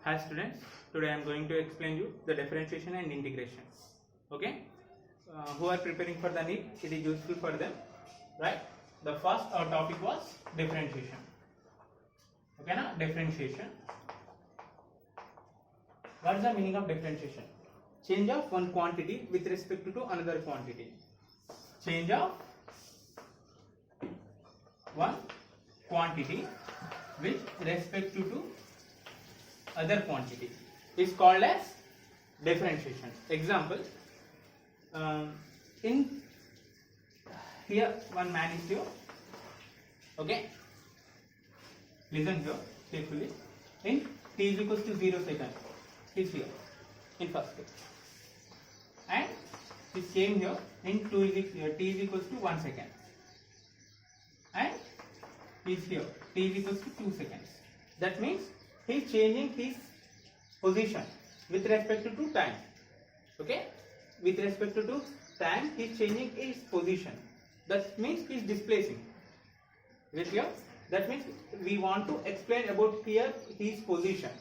Hi students, today I am going to explain you the differentiation and integration. Okay, who are preparing for the NEET, it is useful for them, right? The first our topic was differentiation. Okay, na? Differentiation. What is the meaning of differentiation? Change of one quantity with respect to another quantity. Change of one quantity with respect to other quantity is called as differentiation. Example, in here one man is here. Okay, listen here carefully. In t is equals to 0 seconds, he is here in first case, and he came here in t is equals to 1 second, and he is here t is equals to 2 seconds. That means he is changing his position with respect to time. Okay, with respect to time he is changing his position. That means he is displacing. Is it clear? That means we want to explain about here his position.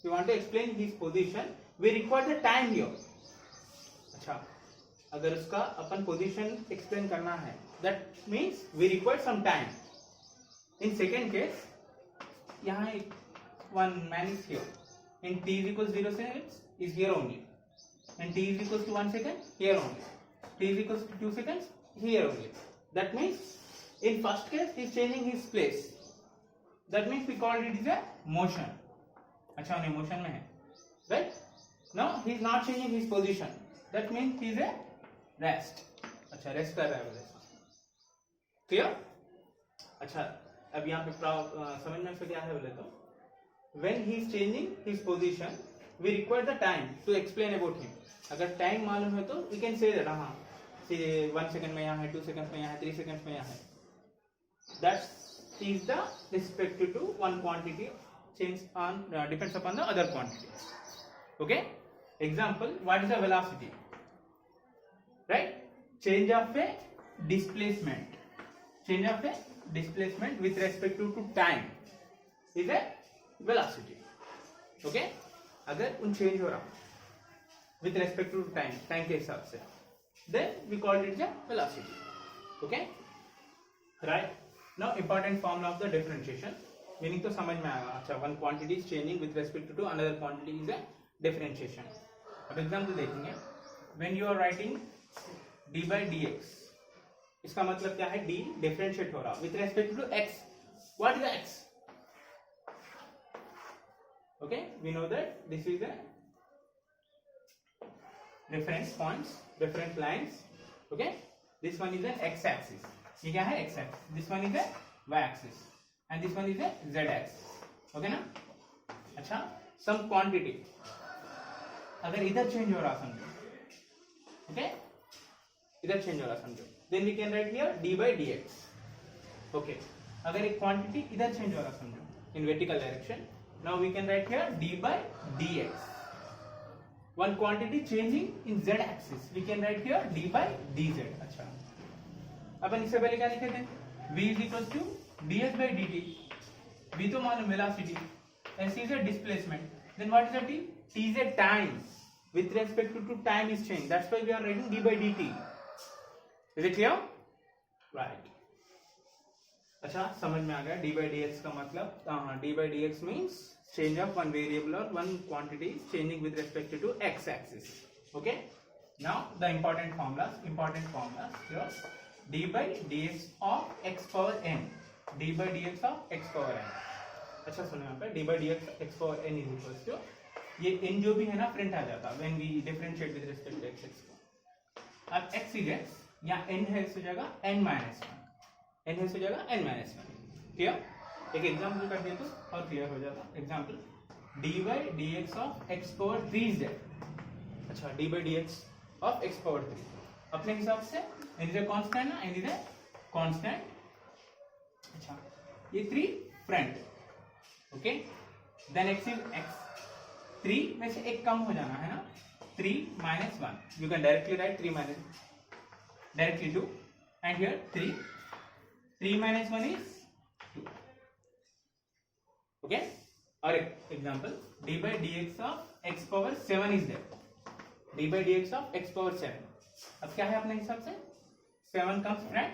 We want to explain his position. We require the time here. अच्छा, अगर उसका अपन position explain करना है, that means we require some time. In second case, यहाँ एक one man is here. In t is equals 0 seconds is here only. And t is equals to 1 second here only. T is equals to 2 seconds here only. That means in first case he is changing his place. That means we call it is a motion. अच्छा उन्हें motion में है, right? Now he is not changing his position. That means he is a rest. अच्छा rest कर रहा है बोले. Clear? अच्छा अब यहाँ पे समझ में से क्या है बोले तो when he is changing his position we require the time to explain about him. अगर time मालूम है तो we can say that हाँ 1 second में यहाँ है, 2 seconds में यहाँ है, 3 seconds में यहाँ है. That is the respect to one quantity change on depends upon the other quantity. Okay, example, what is the velocity? Right, change of a displacement. Change of a displacement with respect to time is a velocity. Okay, अगर उन change हो रहा with respect to time के हिसाब से, then we call it the velocity. Okay, right? Now important formula of the differentiation. Meaning तो समझ में आएगा. अच्छा, one quantity is changing with respect to another quantity is a differentiation. अब example देखेंगे. When you are writing d by dx, इसका मतलब क्या है? d डिफरेंशिएट हो रहा with respect to x. What is the x? Okay, we know that this is a reference points, reference lines. Okay, this one is an x-axis. ये क्या है? x-axis. This one is a y-axis, and this one is a z-axis. Okay ना? अच्छा, some quantity अगर इधर change हो रहा समझो, okay? इधर change हो रहा समझो, then we can write here d by dx. Okay, अगर एक quantity इधर change हो रहा समझो in vertical direction, now we can write here d by dx. One quantity changing in z-axis, we can write here d by dz. अच्छा, अपन इससे पहले क्या लिखे थे? v is equals to ds by dt. v तो मालूम velocity, s is a displacement. Then what is the t? T is a time. With respect to time is change. That's why we are writing d by dt. Is it clear? Right. अच्छा, समझ में आ गया d by dx का मतलब. d by dx means change of one variable or one quantity is changing with respect to x-axis. Okay. Now the important formulas here. d by dx of x power n. d by dx of x power n. अच्छा सुनो यहाँ पे d by dx x power n is equals to, ये n जो भी है ना front आ जाता when we differentiate with respect to x को. अब x is x, यहाँ n है इस जगह n minus 1, n है इस जगह n minus 1. क्लियर? एक एग्जाम्पल कर दिया तो और क्लियर हो जाता. Example, d by dx of x power 3z. अच्छा, d by dx of x power 3 अपने हिसाब से n is a constant ना, n is a constant. अच्छा, ये 3 front. Okay, then x is x. 3 में से एक कम हो जाना है ना, 3 minus 1. You can directly write 3 minus directly 2, and here 3 minus 1 is 2. Okay, और एक example d by dx of x power 7 is there. d by dx of x power 7. अब क्या है अपने हिसाब से 7 comes from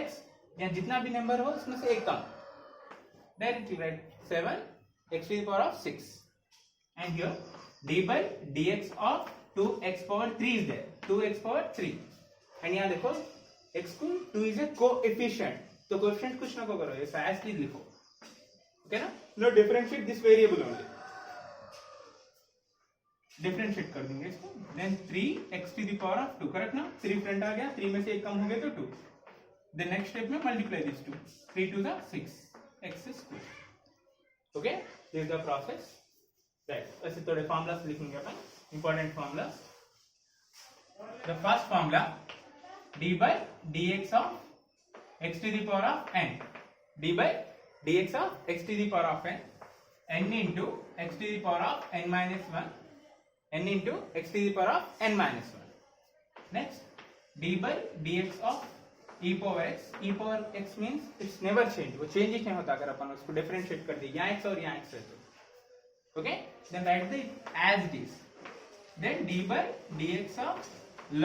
x, या जितना भी नंबर हो उसमें से एक कम, directly right 7 x to the power of 6, and here d by dx of 2x power 3 is there, 2x power 3, and यहाँ देखो x को 2 is a coefficient, तो कोएफिशिएंट कुछ ना को करो, ऐसा एज प्लीज लिखो, ओके ना. No differentiate this variable only, differentiate कर देंगे इसको. Then 3x to the power of 2, correct ना. 3 फ्रंट आ गया, 3 में से एक कम हो गया तो 2. देन नेक्स्ट स्टेप में multiply this 2, 3 to the 6 x square. Okay, this is the process, right. ऐसे थोड़े फॉर्मूलास लिखेंगे अपन, important formulas. The first formula d by dx of x to the power of n, d by dx of x to the power of n into x to the power of n minus 1, n into x to the power of n minus 1. Next, d by dx of e power x. e power x means it's never change, वो change ही नहीं होता अगर अपन उसको differentiate कर दिए, यहाँ x और यहाँ x है तो, okay. Then write the as it is. Then d by dx of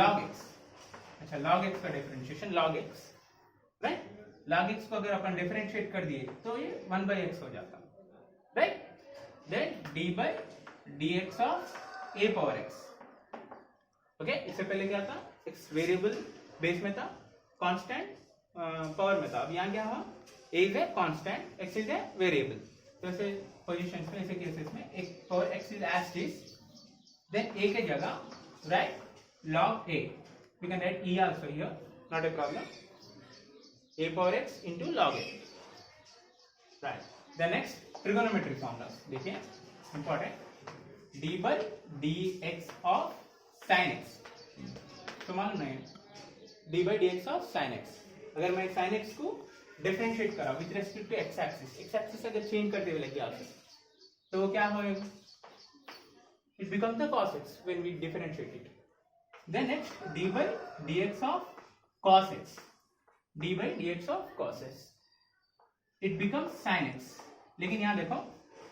log x. अच्छा, log x का differentiation log x, right. log x को अगर अपन डिफरेंशिएट कर दिए तो ये 1 by x हो जाता, right. Then d by dx of a power x. Okay, इससे पहले क्या था, x वेरिएबल बेस में था, कांस्टेंट पावर में था. अब यहाँ क्या हुआ, a is a constant, x is a variable. तो ऐसे पोजीशंस में, ऐसे केसेस में एक power x is as is, then a के जगह write log a. We can write e also here, not a problem. a power x into log a, right. The next trigonometric formulas देखिए, important. d by dx of sin x, तो मालूम नहीं, d by dx of sin x. अगर मैं sin x को differentiate करा with respect to x axis, x axis अगर change कर दे लगे आपसे, तो वो क्या होएगा, it becomes the cos x when we differentiate it. Then next, d by dx of cos x, d by dx of cos x, it becomes sin x. लेकिन यहाँ देखो,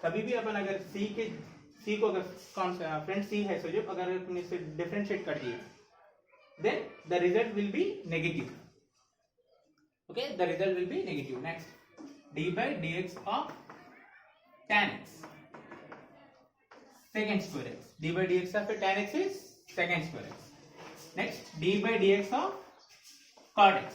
कभी भी अपन अगर c को अगर कौन सा फ्रेंड c है, सोचो अगर अपन इसे डिफरेंशिएट कर दिए, then the result will be negative. Okay, the result will be negative. Next, d by dx of tan x, secant square x. d by dx of tan x is secant square x. Next, d by dx of cot x,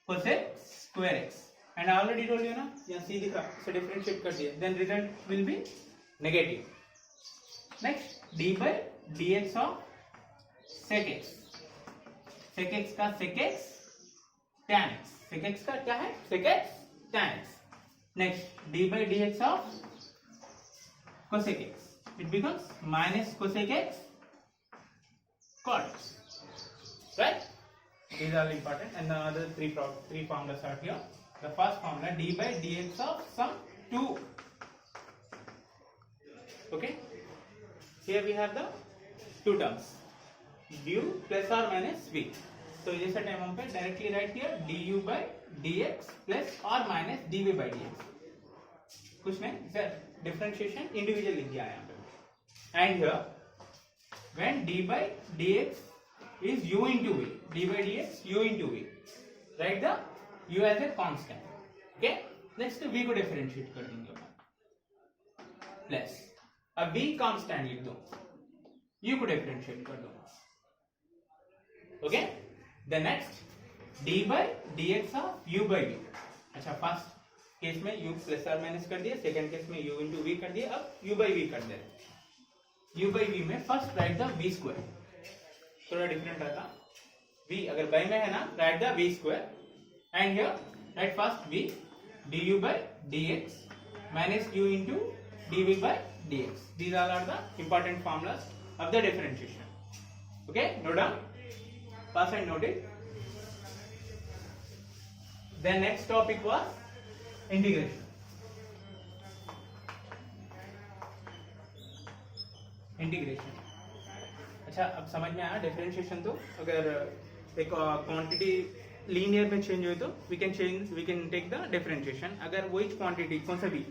cosec square x. And I already told you ना, यहाँ c दिखा, इसे differentiate कर दिया, then result will be negative. Next, d by dx of sec x, sec x का sec x tan x, sec x का क्या है, sec x tan x. Next, d by dx of cosec x, it becomes minus cosec x cot x, right. These are important, and the other three formulas are here. The first formula, d by dx of some 2. Okay, here we have the two terms, du plus or minus v. So जैसे time हम पे directly right here du by dx plus or minus dv by dx. कुछ नहीं, sir differentiation individual लिख दिया यहाँ पे. And here when d by dx is u into v, d by dx u into v, write the u as a constant. Okay, next v को differentiate कर देंगे अपन, plus अब v कांस्टेंट लिख दो, u को डिफरेंशिएट कर दो. Okay, the next d by dx of u by v. अच्छा, फर्स्ट केस में u प्लस और माइनस कर दिया, सेकंड केस में u into v कर दिया, अब u by v कर दे. u by v में first right the v square, थोड़ा डिफरेंट रहता, v अगर बाई में है ना, right the v square, and here right first v du by dx minus u into dv by dx. These all are the important formulas of the differentiation. Okay, note down, pass and note it. The next topic was integration. Integration. अच्छा, अब समझ में आया differentiation. तो अगर एक quantity linear में change हुई तो we can take the differentiation. अगर वही क्वांटिटी कौन सा भी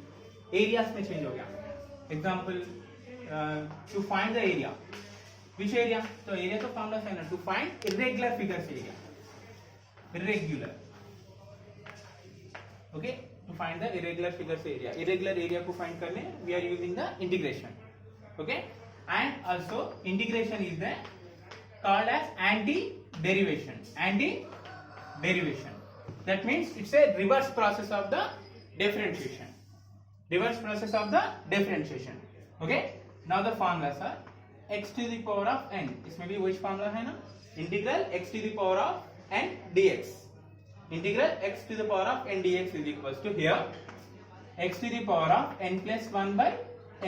एरियाज में चेंज हो गया. Example to find the area, which area? तो एरिया तो फॉर्मूला है ना, to find irregular figures area, irregular. Okay, to find the irregular figures area, irregular area को फाइंड करने we are using the integration. Okay, and also integration is the called as anti-derivation. Anti-derivation. That means it's a reverse process of the differentiation. Reverse process of the differentiation. Okay. Now the formulas are x to the power of n. इसमें भी वही formula है ना? Integral x to the power of n dx. Integral x to the power of n dx is equals to here x to the power of n plus 1 by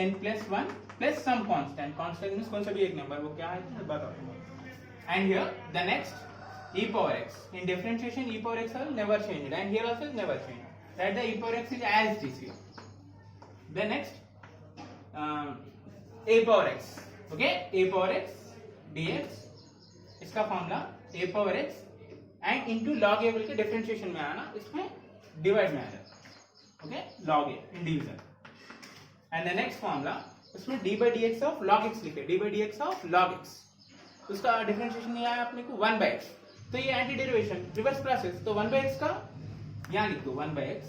n plus 1 plus some constant. Constant means कौन सा भी एक number, वो क्या है बताओ. And here the next e power x. In differentiation e power x will never change, and here also is never change. That the e power x is as it is here. The next a power x. Okay, a power x dx. इसका formula a power x and into log a बोल के differentiation में आया ना, इसमें divide में आया. Okay, log a in division. And the next formula उसमें d by dx of log x लिखे, d by dx of log x. उसका डिफरेंशिएशन नहीं आया अपने को 1 by x, तो ये एंटी डेरिवेशन रिवर्स प्रोसेस. तो 1 by x का यहाँ लिख दो, 1 by x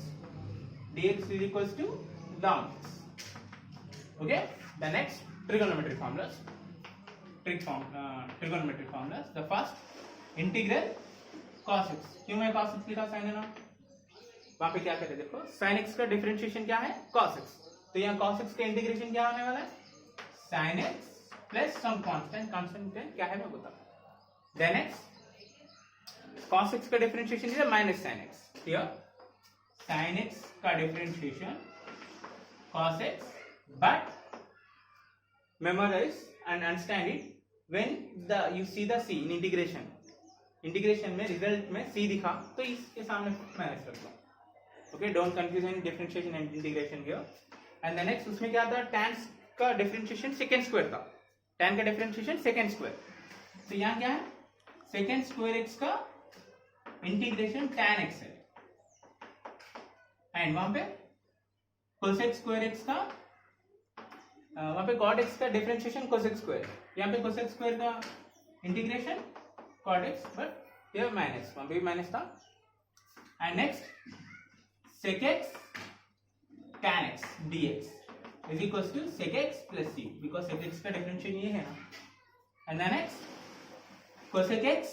dx is equals to log x. Okay, the next trigonometric formulas. Trigonometric formulas. The first integral cos x. क्यों मैं cos x लिखा sin है ना? वहां पे क्या कहते हैं देखो, sin x का डिफरेंशिएशन क्या है? cos x. तो यहाँ cos x का इंटीग्रेशन क्या होने वाला है? sin x plus some constant. Constant क्या है मैं बता. देन x cos x का differentiation is minus sin x. Here sin x का differentiation cos x, but memorize and understand it when you see the c in integration. Integration में result में c दिखा तो इसके सामने माइनस रख दो. Okay, don't confuse in differentiation and integration here. And the next उसमें क्या था, tan का डिफरेंशिएशन सेकंड स्क्वायर था. tan का डिफरेंशिएशन सेकंड स्क्वायर. तो यहाँ क्या है, सेकंड स्क्वायर x का इंटीग्रेशन tan x है, एंड वहां पे cosec स्क्वायर x का वहां पे cot x का डिफरेंशिएशन cosec स्क्वायर. यहाँ पे cosec स्क्वायर का इंटीग्रेशन cot x, बट ये माइनस, वहां पे भी माइनस था. And next sec x tan x dx is equals to sec x plus c, because sec x का डिफरेंशिएशन ये है ना. and the next cosec x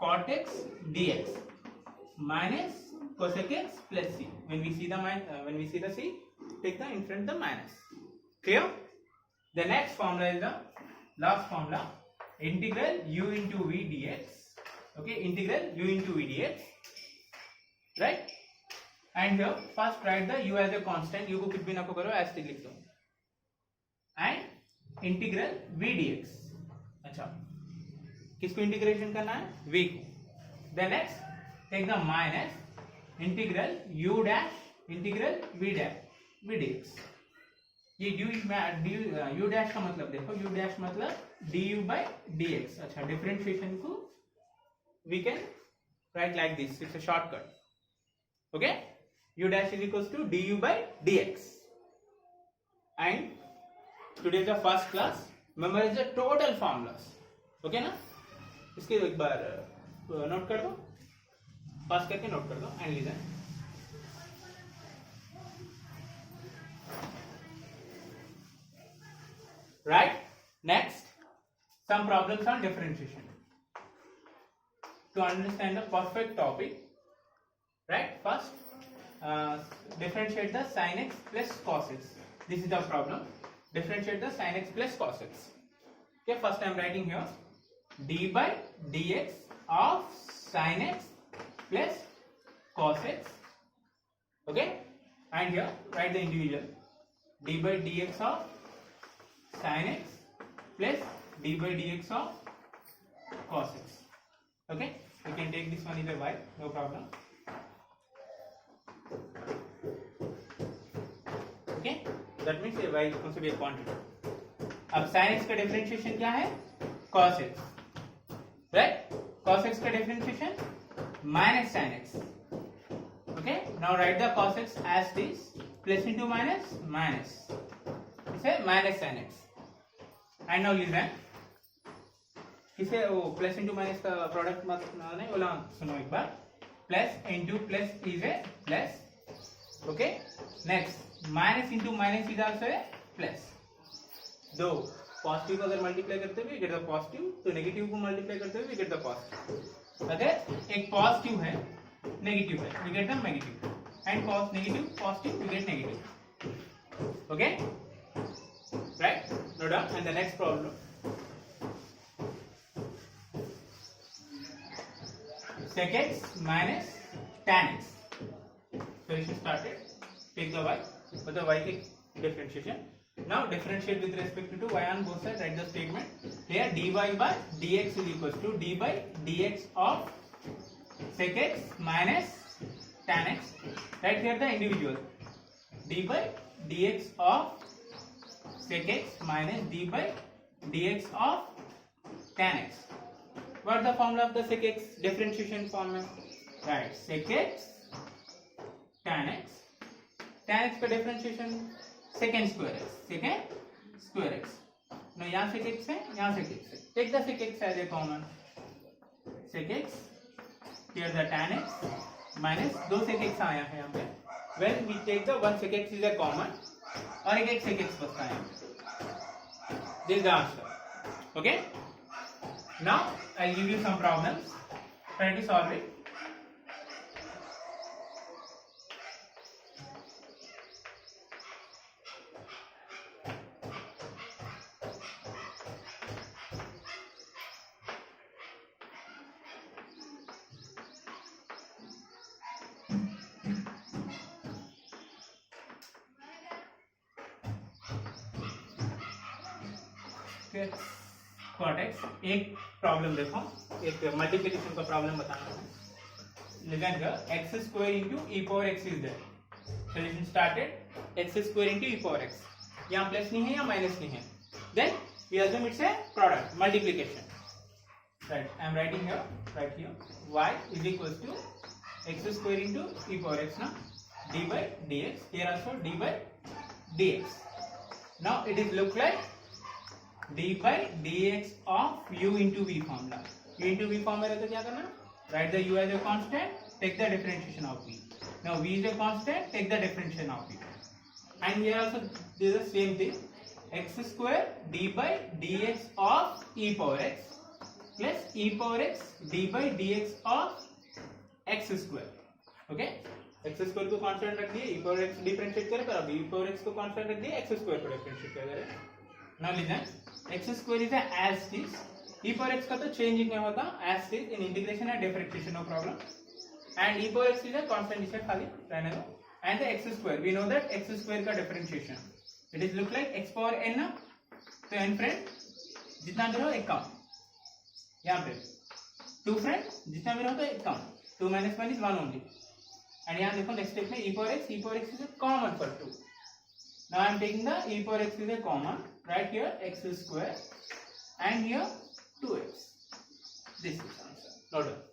cot x dx minus cosec x plus c. when we see the c, take the in front the minus. Clear? The next formula is the last formula, integral u into v dx. Okay, integral u into v dx, right? And here first write the u as a constant. u को कुछ भी ना को करो, ऐसे लिख दो. and integral v dx. अच्छा, किसको इंटीग्रेशन करना है? v को. then next take the minus integral u dash integral v dx. ये u dash का मतलब देखो, u dash मतलब du by dx. अच्छा, डिफरेंशिएशन को we can write like this. It's a shortcut. Okay, u dash is equals to du by dx. And today's the first class. Memorize the total formulas. Okay ना? इसके एक बार note कर दो, पास करके note कर दो. And listen. Right? Next, some problems on differentiation. To understand the perfect topic, right? First, differentiate the sin x plus cos x. This is the problem. Differentiate the sin x plus cos x. Okay, first I am writing here d by dx of sin x plus cos x. Okay, and here write the individual d by dx of sin x plus d by dx of cos x. Okay, you can take this one either y, no problem. Okay, that means y is going to be a quantity. अब sin x का differentiation क्या है? cos x, right? cos x का differentiation minus sin x. Okay, now write the cos x as this plus into minus minus. इसे minus sin x. And now listen. इसे वो plus into minus का product मत नहीं बोला सुनो एक बार. Plus into plus is a plus. Okay. Next minus into minus is also a plus. दो पॉजिटिव को अगर मल्टीप्लाई करते हुए गेट द पॉजिटिव तो नेगेटिव को मल्टीप्लाई करते हुए गेट द पॉजिटिव. अगर एक पॉजिटिव है नेगेटिव है we get the negative and cos negative positive we get negative. Okay right. No doubt. And the next problem sec x minus tan x. So we should start it. Take the y for the y differentiation. Now differentiate with respect to y on both sides. Write the statement. Here dy by dx is equals to d by dx of sec x minus tan x. Write here the individual. d by dx of sec x minus d by dx of tan x. What is the formula of the sec x differentiation formula? Right, sec x tan x. Tan x का differentiation secant square x. Secant square x. Now यहाँ sec x है, यहाँ sec x है. Take the sec x as a common. Sec x. Here the tan x minus दो sec x आया है यहाँ पे. When we take the one sec x is a common और एक sec x बचता है. This is the answer. Okay. Now I'll give you some problems. Try to solve it. Okay. Cortex. एक problem देखो, एक मल्टीप्लिकेशन का problem बताना है. Listen here, x square into e power x is there. Solution started. X square into e power x. यहाँ plus नहीं है या माइनस नहीं है. Then we assume it's a product, multiplication. Right. I am writing here. Right here. Y is equals to x square into e power x. Now d by dx. Here also d by dx. Now it is look like d by dx of u into v formula. u into v formula तो क्या करना? Write the u as a constant, take the differentiation of v. Now v is a constant, take the differentiation of v. And here also this is the same thing. X square d by dx of e power x plus e power x d by dx of x square. Okay? x square को constant रख दिए, e power x differentiate करे, पर अब e power x को constant रख दिए, x square को differentiate करे. Now listen, x square is as it is. E power x का तो change नहीं होता, as it is in integration and differentiation no problem. And e power x is a constant इसे खाली रहने दो. And the x square, we know that x square का differentiation. It is look like x power n ना, तो n friend जितना भी रहो एक कम. यहाँ पे 2 friend जितना भी रहो तो एक कम. 2 minus 1 is 1 only. And यहाँ देखो next step में e power x is a common for 2. Now I am taking the e power x is a common. Right here x square and here 2x. This is answer. Note down.